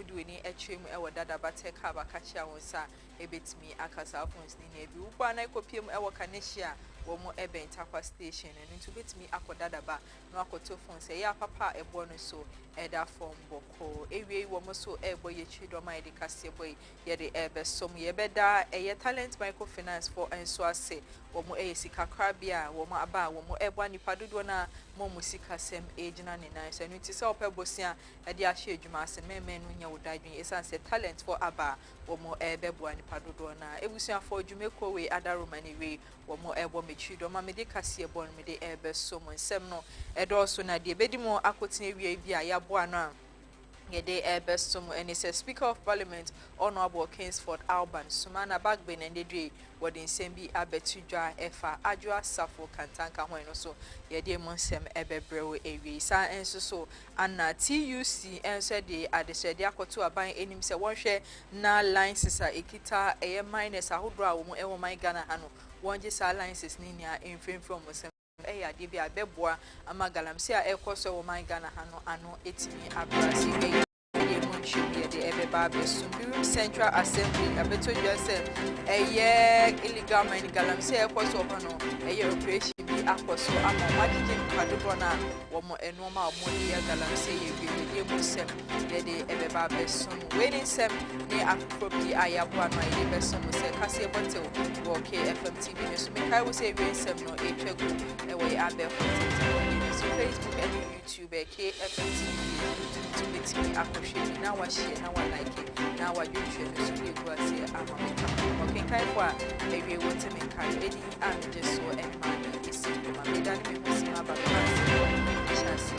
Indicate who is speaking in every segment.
Speaker 1: would win a trim or dada but take have a catcher on sa a bit me a casa phones in a one I copium our canetia. Womo ebe ntakwa station and into bit me akodada ba no akoto phone say ya papa e bono so eda form boko ewie womo so ebo ye chido ma ede kase boy ye de ebe som ye beda ye talent microfinance for enso ase womo sika krabia womo aba womo ebo nipa dodo na mo musika sem ejina ne nan so nti se opebosia e de ahye adwuma ase meme no nya wodadwen esan se talent for aba womo ebe bo nipa dodo na ebusia for adwumeko we adaromani we womo ebo mechido ma me de kase ebo me de ebe som nsem no edo so na de bedimo akotene wie bia ya bo ano Yede Bestum and is a Speaker of Parliament, Honorable Kingsford Alban, Sumana Bagbin and the Dre, what in Sembi Abetuja, Efa, Adua Safo, Kantanka, when also Yede Monsem Ebebrew, Avi, Sa and so, Anna TUC, and said the Adesha Diakotu are buying any say one share, na lines is a Ekita, a minus a Hudra, Ewa my Ghana Hano, one just alliance is Nina in frame from Muslim. Eya de bia beboa amagalam se a ekoso wo man Ghana hano ano etimi abrasi e monchi de ebeba besumbirum Central Assembly abeto jose eye illegal mine galam se ekoso hono eye operation bi akoso ama magije kwadodo na wo mo enoma mo de galam se ye bi de musem de ebeba besum waiting sem ne afrobi ayabo ano eye besum se kase botel wo KFM TV ne so me kai wo se wi sem no etwego we are there for Facebook and YouTube, KFM TV, to meet me, appreciate now I share, now I like it, now I YouTube, so you go say, I'm okay, kind of, maybe want to make any and just so and Maame Esi Nkrumah. Me done me was my baby, shall see.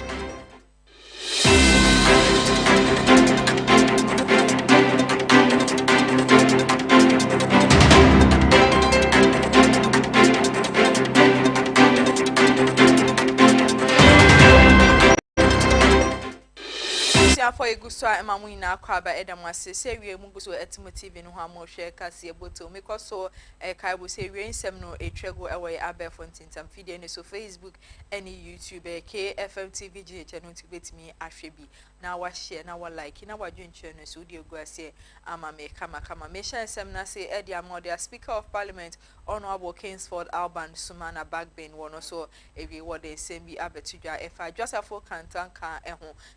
Speaker 1: For a good start, and Mamma Crab at Adam was say, we move to a TV no more share Cassia Boto, make us so a Kai will say, rain some no a trego away Abbey Fontaine and feeding so Facebook, any YouTube, KFM TV, channel to get me a shibby. Now I share, now I like, in our joint channel, so dear go say, Ama me kama, Mesha Sam Nasi Eddie Amodia, Speaker of Parliament, Honorable Kingsford Alban, Sumana Bagbin, one also, every word they send me Abetuja, if I just have 4 cantanka,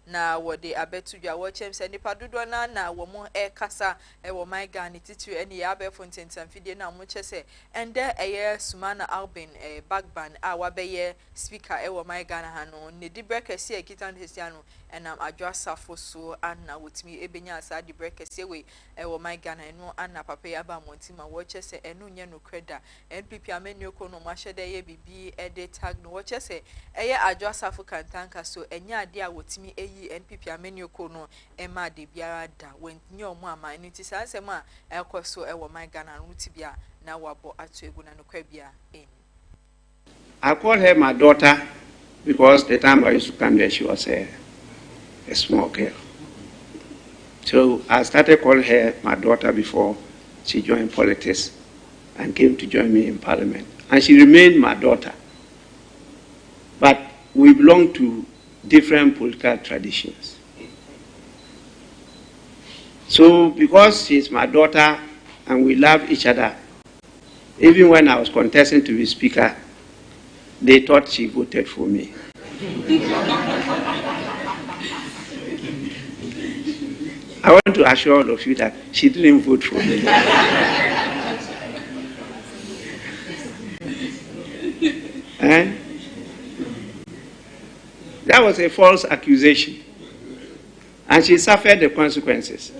Speaker 1: now what they Abetuja, watch him send the Padudona, now woman air casa, ewo my gani titu, any Abbey Fontaine and Fidena, much say, and there a year Sumana Albin, a Bagban, our Bayer Speaker, ewo my Ghana Hano, Nidibreca, see a kitan Hisiano, and I'm address for so Anna with me, Ebenya, Sadi Breakers away, ewo my Ghana, and no Anna Papa Montima, watches a no creda, and Pipi Amenyoko no Masha de BB, Ede tag no watches say, a address for Cantanka, so and ya dear with me, and Pipi Amenyoko no, Emma de Biara da, when your mamma, and it is as a ma, Elco so ewo my Ghana, Rutibia, now wabo at Tweguna no Crabia in.
Speaker 2: I call her my daughter because the time I used to come there, she was a small girl. So I started calling her my daughter before she joined politics and came to join me in Parliament. And she remained my daughter. But we belong to different political traditions. So because she's my daughter and we love each other, even when I was contesting to be Speaker, they thought she voted for me. I want to assure all of you that she didn't vote for me. That was a false accusation. And she suffered the consequences.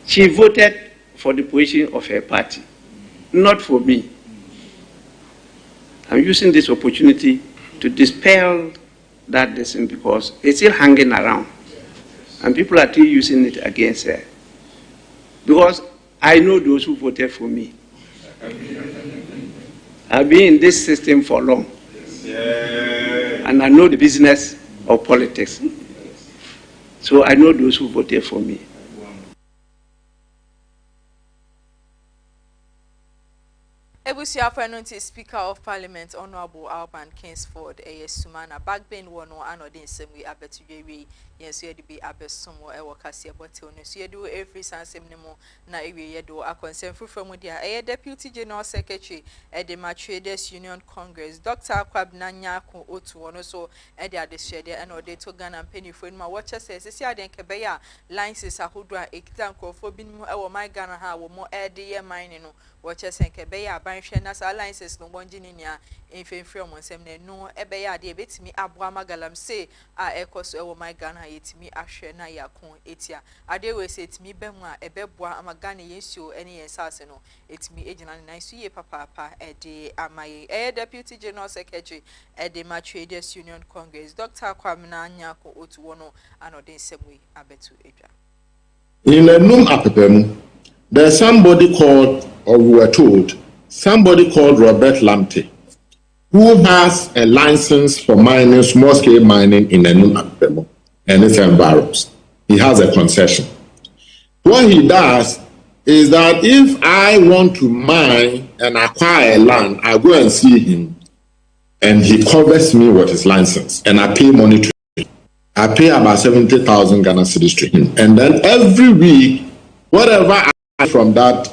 Speaker 2: She voted for the position of her party, not for me. I'm using this opportunity to dispel that lesson because it's still hanging around. And people are still using it against her. Because I know those who voted for me. I've been in this system for long. And I know the business of politics. So I know those who voted for me.
Speaker 1: Ebusia Fenunti, Speaker of Parliament, Honorable Alban Kingsford, A.S. Sumana, backbone one or another in some way, Abetu Jerry, yes, you had to be Abbess somewhere, Ewakasia, but you do every Sansemnimo, na Yedo, a concern from Mudia, a Deputy General Secretary at the Traders Union Congress, Dr. Kwab Nanya Otu, and also at the Adeshed, and or they took Ghana and Penny for my watcher says, the Sia and Kebeya, lines is a hoodra, a tanko for being more my Ghana, how more air the mining. Watchers and Kebeya, Banshee, Nas alliances, no one genia, in favor of some no Ebeya, de bit me Abuama Galam say, I echoes over my Ghana, it me Asher Naya Con, Etia. I dare we say to me Bemwa, a bebwa, Amagani, yesu, any assassino, it's me agent and nice ye papa, a day, my air deputy general secretary at the Traders Union Congress, Dr. Kwamina Nyako Otuono, and Odin Semwe, Abetu Edra.
Speaker 3: In a room apepemu, there's somebody called, or we were told, somebody called Robert Lamptey, who has a license for mining, small-scale mining in Enum Apepemu and its environs. He has a concession. What he does is that if I want to mine and acquire land, I go and see him, and he covers me with his license, and I pay money to him. I pay about 70,000 Ghana cedis to him, and then every week, whatever I from that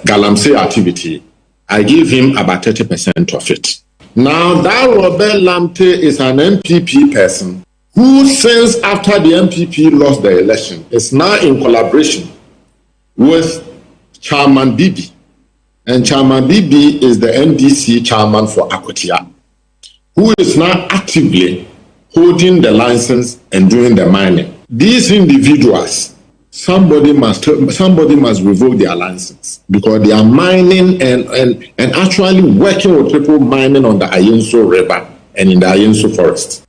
Speaker 3: Galamsey activity, I give him about 30% of it. Now, that Robert Lamptey is an MPP person who, since after the MPP lost the election, is now in collaboration with Chairman Bibi. And Chairman Bibi is the NDC chairman for Akotia, who is now actively holding the license and doing the mining. These individuals, somebody must revoke their license because they are mining and actually working with people mining on the Ayenso River and in the Ayenso forest.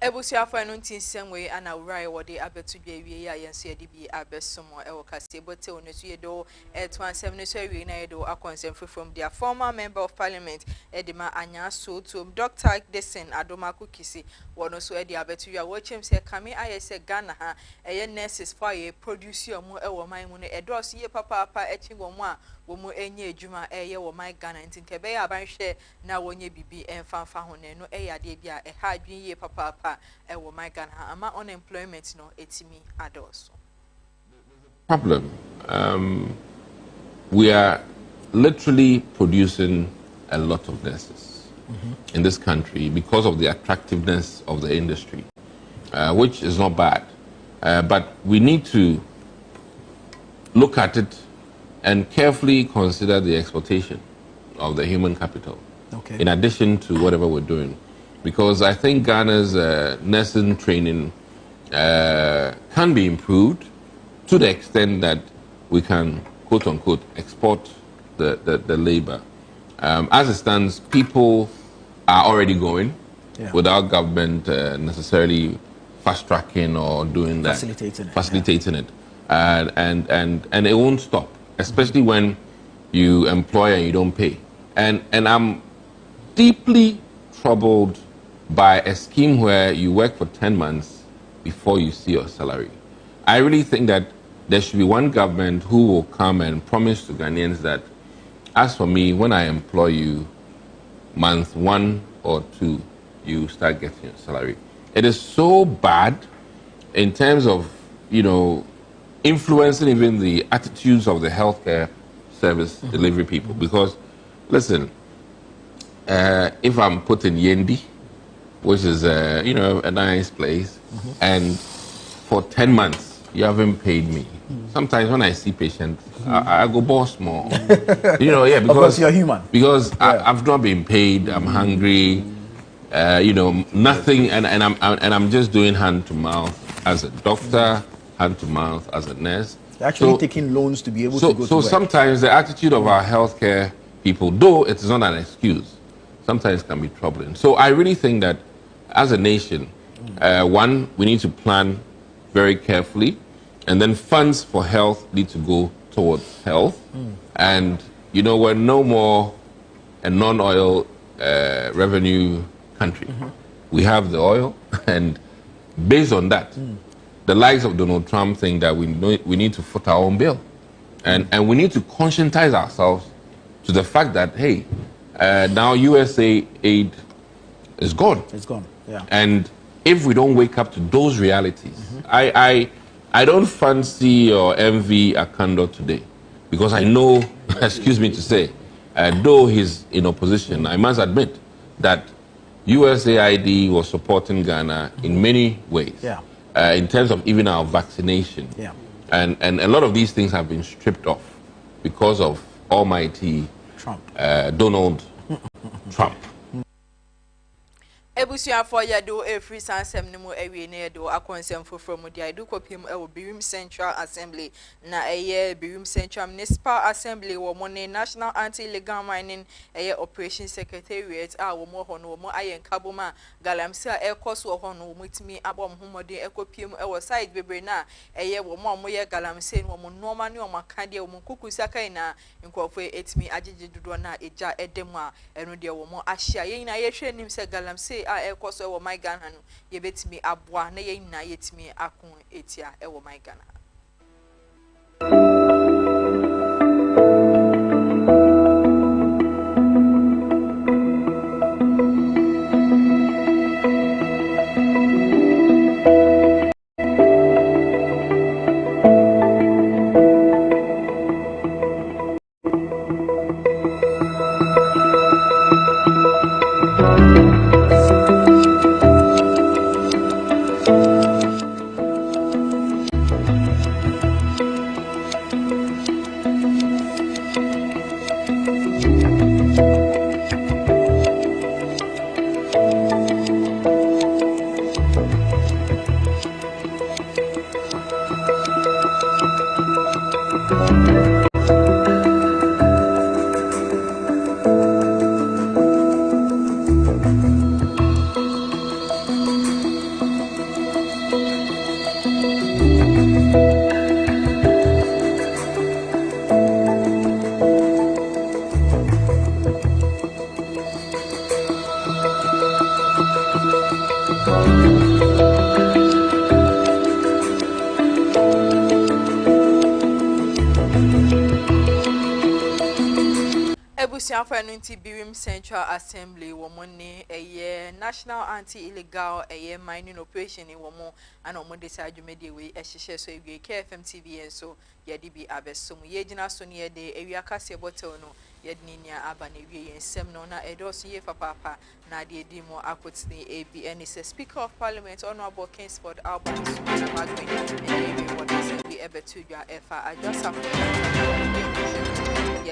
Speaker 1: Ebusia for an same way and a right what they abetu be and see DB abesumo Ewokasi, but on the do at 170 a consent from their former member of parliament, Edima Anya so to Dr. Desen Adomaku Kisi, one also at the abetu you are watching say Kami I say Ghana, a nurses for a producer more ewa my money, a dross ye papa etching one. Womo enye juma eye wo my Ghana ntinke be ya ban hwe na wonye bibi emfanfa ho ne no eya de bia e ha adwen ye papa e wo my Ghana ama unemployment no etimi adoso.
Speaker 4: Problem. We are literally producing a lot of nurses in this country because of the attractiveness of the industry, which is not bad. But we need to look at it and carefully consider the exploitation of the human capital, in addition to whatever we're doing. Because I think Ghana's nursing training can be improved to the extent that we can, quote unquote, export the labor. As it stands, people are already going without government necessarily fast tracking or doing that, facilitating it. And it won't stop, especially when you employ and you don't pay. And I'm deeply troubled by a scheme where you work for 10 months before you see your salary. I really think that there should be one government who will come and promise to Ghanaians that, as for me, when I employ you, month 1 or 2, you start getting your salary. It is so bad in terms of, influencing even the attitudes of the healthcare service delivery people. Because, listen, if I'm put in Yendi, which is, a nice place, and for 10 months, you haven't paid me. Sometimes when I see patients, I go boss more. Because
Speaker 5: you're human.
Speaker 4: Because I've not been paid, I'm hungry, nothing, and I'm just doing hand to mouth as a doctor, hand to mouth as a nurse.
Speaker 5: They're actually taking loans to be able to go to work.
Speaker 4: So sometimes the attitude of our healthcare people, though it is not an excuse, sometimes can be troubling. So I really think that as a nation, one, we need to plan very carefully, and then funds for health need to go towards health. And, we're no more a non-oil revenue country. We have the oil, and based on that, the likes of Donald Trump think that we need to foot our own bill. And we need to conscientize ourselves to the fact that, hey, now USA aid is gone.
Speaker 5: It's gone, yeah.
Speaker 4: And if we don't wake up to those realities, I don't fancy or envy Akando today, because I know, excuse me to say, though he's in opposition, I must admit that USAID was supporting Ghana in many ways, in terms of even our vaccination.
Speaker 5: Yeah.
Speaker 4: And a lot of these things have been stripped off because of almighty
Speaker 5: Trump.
Speaker 4: Donald Trump.
Speaker 1: Ebusia for ya do free sansem no mu awie na do akonsem foforo mu dia do kopiem e wo Birim Central Assembly na eye Birim Central Municipal Assembly wo mo ne National Anti-Illegal Mining eye Operation Secretariat a wo mo ho no wo mo ayen kaboma galamsi a ekoso ho no wo mutimi abom homode ekopiem e wo side bebre na eye wo mo ye galamsi no wo normal ne wo maka dia wo kukusa kai na nkofo etimi agege dodo na eja edemu a eno dia wo mo ahia yen na ye hwe nim se galamsi a ekoso e wo my Ghana no ye betimi aboa na yen na yetimi akon etia e wo my Ghana. Birim Central Assembly woman a National Anti-Illegal a mining operation in woman and on decide Midday way as she shares so KFM TV and so yadibi abesum yejina so near the area Cassia bottle no yedninia abane and semno na edos ye for papa na de dimo akotni ABN is a Speaker of Parliament Honorable Kingsford Albert and Magwin and what is we ever to your effort I just have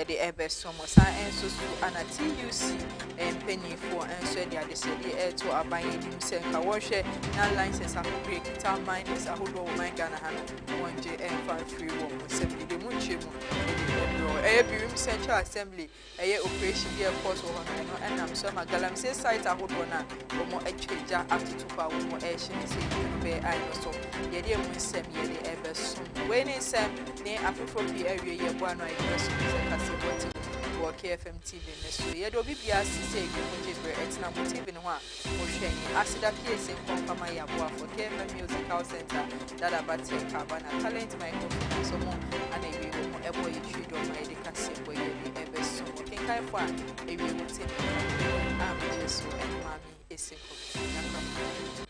Speaker 1: the ever so much and so and a TUC and penny for and so they are the city air to a buying himself a washer and license a break town miners a whole my Ghana 1J and 531 70 the Munchim a Birim Central Assembly a operation be a force over and I'm so my galamsey site a whole one or more a change after 2 hours more air she say I know so yet you will send me the ever soon when it's near Afro area you one I for KFM TV so ye do bibia say you go it's na TV no a mo hwen asida PSN confirm ya boa for KFM Musical Center that about take Cabana talent microphone so mo and we mo ebo ye tree do my education boy ye ebe so ken kai for e we will take am just so and Maame Esi Nkrumah